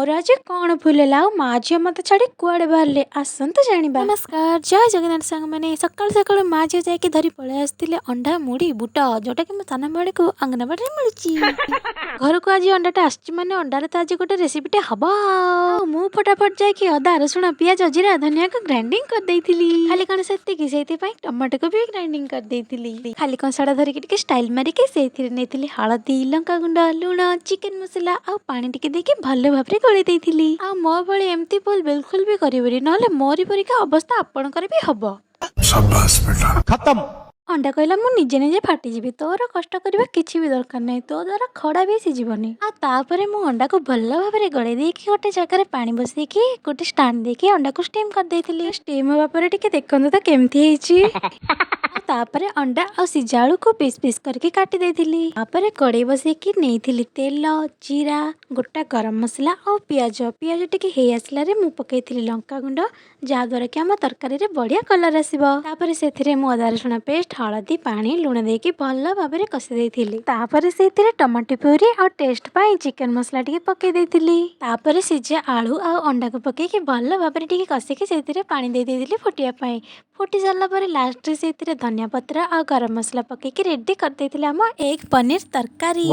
मोर आज कौन भूल है माँ झील मत छाड़ी कुआड़े बाहर आसतु जाना। नमस्कार, जय जगन्नाथ सांग मैंने सकाल सकाल माँ झील जाकि धरी पलि आसते अंडा मुड़ी बुट जोटा कि मो साना भाई को अंगनवाड़ी मिली। घर को आज अंडाटा आने अंडार तो आज गोटे रेसिपीटे हम मु फटाफट जाकि अदा रसुण पियाज जीरा धनिया को ग्राइंडिंग कर देइथिली। खाली कौन से टमाटो को भी ग्राइंडिंग कर देइथिली। खाली कंसाड़ा धरिकी स्टाइल मारिकी से हलदी लंका गुंड लुण चिकेन मसला आ पानी टिके देके भल भाव गोली देइथिली। आ मो भली एमती भूल बिल्कुल भी करिवरी नले मोरी परिका अवस्था आपणकर भी हबो। शाबाश बेटा खत्म। अंडा कहला मु निजे निजे फाटीजी तोर कष्ट करबा किछि भी दरकार नहीं तो द्वारा खड़ा भी सिजीबनी। आ तापरे मु अंडा को भल भाव गड़े देकी गोटे जगह पानी बसैकी गोटे स्टांड देकी अंडा को स्टीम कर देइथिली। स्टीम होबा परे टिके देखंतु तो केमथि हेछि। तापरे अंडा और सिझा आलू को पीस पीस करके काटी देइथिली। तापरे कड़ाई बसैकी नेइथिली तेल जीरा गोटा गरम मसला और पियाज पियाज टिके हे आसला रे मु पकेइथिली लंका गुंड जहा द्वारा कि हम तरकारी रे बढ़िया कलर आसीबो। तापरे सेथिरे मु अदा रसुण पेस्ट हलदी पानी लुण देकी भल भाबरे कसी देइथिली। तापरे सेथिरे टमाटो प्यूरी और टेस्ट पाई चिकन मसला टिके पकेइ देइथिली। तापरे सिझा आलू और अंडा को पकेइकी भल भाबरे टिके कसिकी सेथिरे पानी दे देइथिली फुटिया पाई। फुटी सारा पर लास्ट रे सेथिरे धनिया पत्र और गरम मसला पकेइकी रेडी कर देइथिले हम एग पनीर तरकारी।